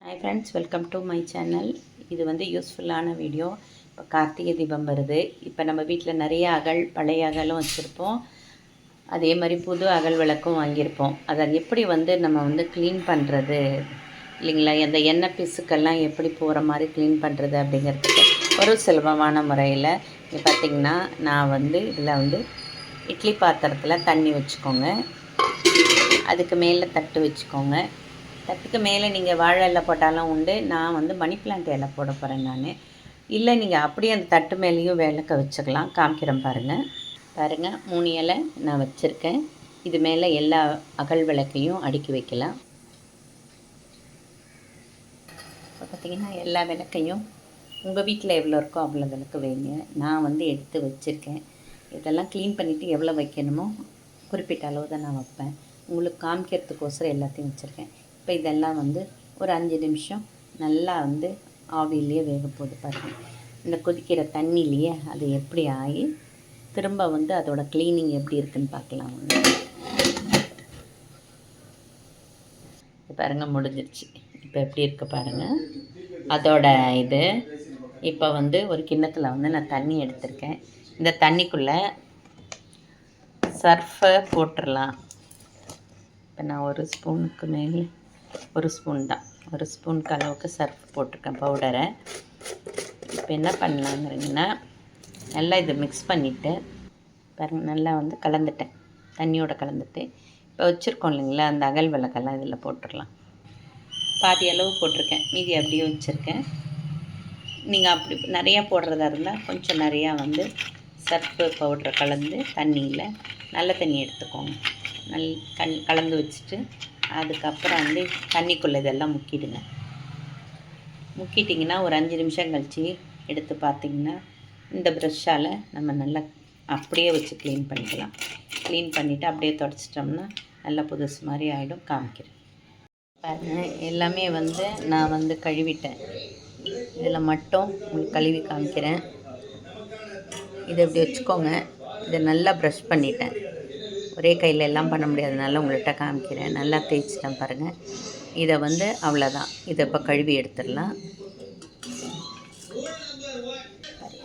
Hi friends, welcome to my channel. இது வந்து யூஸ்ஃபுல்லான வீடியோ. இப்போ கார்த்திகை தீபம் வருது. இப்போ நம்ம வீட்டில் நிறைய பழைய அகலும் வச்சுருப்போம். அதே மாதிரி புது அகல் விளக்கும் வாங்கியிருப்போம். அதை எப்படி வந்து நம்ம வந்து க்ளீன் பண்ணுறது இல்லைங்களா, அந்த எண்ணெய் பிசுக்கெல்லாம் எப்படி போகிற மாதிரி க்ளீன் பண்ணுறது அப்படிங்கிறதுக்கு ஒரு சுலபமான முறையில் இங்கே பார்த்திங்கன்னா, நான் வந்து இதில் வந்து இட்லி பாத்திரத்தில் தண்ணி வச்சுக்கோங்க. அதுக்கு மேலே தட்டு வச்சுக்கோங்க. தட்டுக்கு மேலே நீங்கள் வாழை இலை போட்டாலும் உண்டு. நான் வந்து மணி பிளான்ட் இலை போட போகிறேன் நான். இல்லை நீங்கள் அப்படியே அந்த தட்டு மேலேயும் விளக்க வச்சுக்கலாம். காமிக்கிறேன் பாருங்கள். 3 இலை நான் வச்சுருக்கேன். இது மேலே எல்லா அகல் விளக்கையும் அடுக்கி வைக்கலாம். இப்போ பார்த்திங்கன்னா எல்லா விளக்கையும் உங்கள் வீட்டில் எவ்வளோ இருக்கோ அவ்வளோ விளக்கு வைங்க. நான் வந்து எடுத்து வச்சுருக்கேன். இதெல்லாம் க்ளீன் பண்ணிவிட்டு எவ்வளோ வைக்கணுமோ குறிப்பிட்ட அளவு தான் நான் வைப்பேன். உங்களுக்கு காமிக்கிறதுக்கோசரம் எல்லாத்தையும் வச்சுருக்கேன். இப்போ இதெல்லாம் வந்து ஒரு 5 நிமிஷம் நல்லா வந்து ஆவிலேயே வேக போது பாருங்கள். இந்த கொதிக்கிற தண்ணியிலேயே அது எப்படி ஆகி திரும்ப வந்து அதோட க்ளீனிங் எப்படி இருக்குதுன்னு பார்க்கலாம். பாருங்கள், முடிஞ்சிருச்சு. இப்போ எப்படி இருக்கு பாருங்கள் அதோட இது. இப்போ வந்து ஒரு கிண்ணத்தில் வந்து நான் தண்ணி எடுத்திருக்கேன். இந்த தண்ணிக்குள்ளே சர்ஃபை போட்டுடலாம். இப்போ நான் ஒரு ஸ்பூனுக்கு மேலே ஒரு ஸ்பூன் தான், ஒரு ஸ்பூனுக்கு அளவுக்கு சர்ஃப் போட்டிருக்கேன் பவுடரை. இப்போ என்ன பண்ணலாங்கிறீங்கன்னா, நல்லா இதை மிக்ஸ் பண்ணிவிட்டு பாருங்கள், நல்லா வந்து கலந்துட்டேன், தண்ணியோடு கலந்துட்டு இப்போ வச்சுருக்கோம் இல்லைங்களா அந்த அகல் விளக்கெல்லாம் இதில் போட்டுடலாம். பாதி அளவு போட்டிருக்கேன், மீதி அப்படியே வச்சுருக்கேன். நீங்கள் அப்படி நிறையா போடுறதா இருந்தால் கொஞ்சம் நிறையா வந்து சர்ஃபு பவுட்ரை கலந்து தண்ணியில் நல்ல தண்ணி எடுத்துக்கோங்க. கலந்து வச்சுட்டு அதுக்கப்புறம் வந்து தண்ணிக்குள்ளே இதெல்லாம் முக்கிடுங்க. முக்கிட்டிங்கன்னா ஒரு 5 நிமிஷம் கழித்து எடுத்து பார்த்திங்கன்னா இந்த ப்ரெஷ்ஷால் நம்ம நல்லா அப்படியே வச்சு க்ளீன் பண்ணிக்கலாம். க்ளீன் பண்ணிவிட்டு அப்படியே தொடச்சிட்டோம்னா நல்லா புதுசு மாதிரி ஆகிடும். காமிக்கிறேன் பாருங்கள், எல்லாமே வந்து நான் வந்து கழுவிட்டேன். இதில் மட்டும் உங்களுக்கு கழுவி காமிக்கிறேன். இதை இப்படி வச்சுக்கோங்க. இதை நல்லா ப்ரஷ் பண்ணிட்டேன். ஒரே கையில் எல்லாம் பண்ண முடியாதனால உங்கள்கிட்ட காமிக்கிறேன். நல்லா தேய்ச்சிட்டேன் பாருங்கள். இதை வந்து அவ்வளோதான். இதை இப்போ கழுவி எடுத்துடலாம்.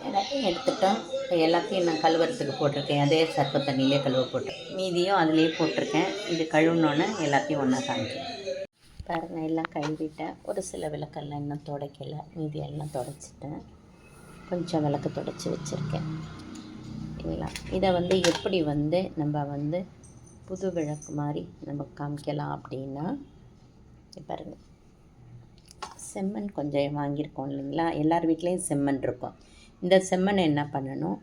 எல்லாத்தையும் எடுத்துட்டோம். இப்போ எல்லாத்தையும் நான் கழுவுறதுக்கு போட்டிருக்கேன். அதே சர்ப்பு தண்ணியிலே கழுவ போட்டேன். மீதியும் அதிலே போட்டிருக்கேன். இது கழுவுனோன்னே எல்லாத்தையும் ஒன்றா காமிக்கிறேன் பாருங்கள். எல்லாம் கழுவிட்டேன். ஒரு சில விளக்கெல்லாம் இன்னும் துடைக்கலை, மீதி எல்லாம் துடைச்சிட்டேன். கொஞ்சம் விளக்கு துடைச்சி வச்சுருக்கேன். இதை வந்து எப்படி வந்து நம்ம வந்து புது விளக்கு மாதிரி நம்ம காமிக்கலாம் அப்படின்னா, பாருங்கள், செம்மண் கொஞ்சம் வாங்கியிருக்கோம் இல்லைங்களா, எல்லார் வீட்லேயும் செம்மண் இருக்கும். இந்த செம்மண்ணை என்ன பண்ணணும்,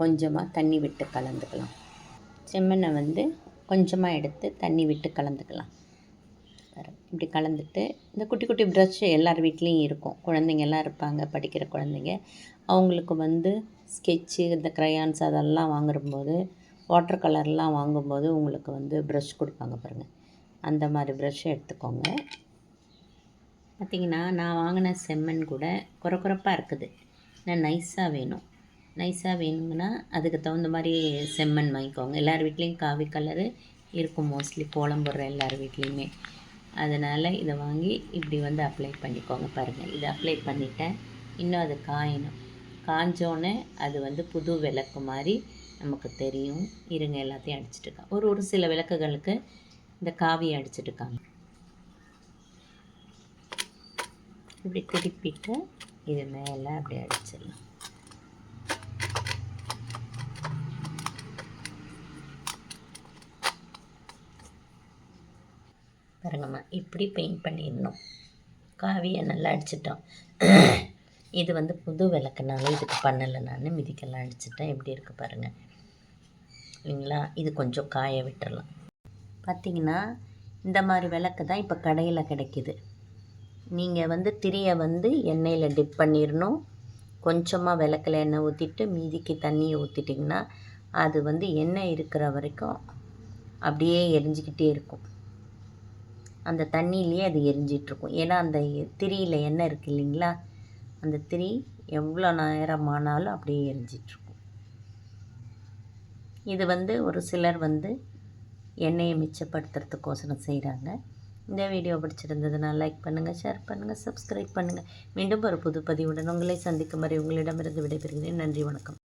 கொஞ்சமாக தண்ணி விட்டு கலந்துக்கலாம். செம்மண்ணை வந்து கொஞ்சமாக எடுத்து தண்ணி விட்டு கலந்துக்கலாம். இப்படி கலந்துட்டு இந்த குட்டி குட்டி ப்ரஷ் எல்லார் வீட்லேயும் இருக்கும். குழந்தைங்கள்லாம் இருப்பாங்க, படிக்கிற குழந்தைங்க. அவங்களுக்கு வந்து ஸ்கெட்சு, இந்த க்ரையான்ஸ் அதெல்லாம் வாங்கும்போது, வாட்டர் கலர்லாம் வாங்கும்போது உங்களுக்கு வந்து ப்ரஷ் கொடுப்பாங்க பாருங்கள். அந்த மாதிரி ப்ரஷ்ஷை எடுத்துக்கோங்க. பார்த்திங்கன்னா, நான் வாங்கின செம்மண் கூட குறப்பாக இருக்குது. நான் நைஸாக வேணும். நைஸாக வேணுங்கன்னா அதுக்கு தகுந்த மாதிரி செம்மண் வாங்கிக்கோங்க. எல்லார் வீட்லேயும் காவி கலரு இருக்கும், மோஸ்ட்லி கோலம் போடுற எல்லார் வீட்லேயுமே. அதனால் இதை வாங்கி இப்படி வந்து அப்ளை பண்ணிக்கோங்க பாருங்கள். இதை அப்ளை பண்ணிவிட்டேன். இன்னும் அது காயணும். காஞ்சோன்னே அது வந்து புது விளக்கு மாதிரி நமக்கு தெரியும். இருங்க, எல்லாத்தையும் அடிச்சிட்டுருக்காங்க. ஒரு சில விளக்குகளுக்கு இந்த காவியை அடிச்சிட்டுருக்காங்க. இப்படி திருப்பிட்டு இது மேலே அப்படி அடிச்சிடலாம். பாருங்கம்மா, இப்படி பெயிண்ட் பண்ணிடணும். காவியை நல்லா அடிச்சிட்டோம். இது வந்து புது விளக்குனால இதுக்கு பண்ணலை, நான் மிதிக்கெல்லாம் அடிச்சிட்டேன். எப்படி இருக்குது பாருங்கள் இல்லைங்களா. இது கொஞ்சம் காய விட்டுறலாம். பார்த்திங்கன்னா, இந்த மாதிரி விளக்கு தான் இப்போ கடையில் கிடைக்கிது. நீங்கள் வந்து திரியை வந்து எண்ணெயில் டிப் பண்ணிடணும். கொஞ்சமாக விளக்கில் எண்ணெய் ஊற்றிட்டு மீதிக்கு தண்ணியை ஊற்றிட்டிங்கன்னா அது வந்து எண்ணெய் இருக்கிற வரைக்கும் அப்படியே எரிஞ்சிக்கிட்டே இருக்கும். அந்த தண்ணியிலேயே அது எரிஞ்சிட்ருக்கும். ஏன்னா அந்த திரியில் எண்ணெய் இருக்குது இல்லைங்களா, அந்த திரி எவ்வளோ நேரமானாலும் அப்படியே எரிஞ்சிட்ருக்கும். இது வந்து ஒரு சிலர் வந்து எண்ணெயை மிச்சப்படுத்துறதுக்கோசரம் செய்கிறாங்க. இந்த வீடியோ பிடிச்சிருந்ததுன்னா லைக் பண்ணுங்கள், ஷேர் பண்ணுங்கள், சப்ஸ்கிரைப் பண்ணுங்கள். மீண்டும் ஒரு புது பதிவுடன் உங்களை சந்திக்கும் வரை உங்களிடமிருந்து விடைபெறுகிறேன். நன்றி, வணக்கம்.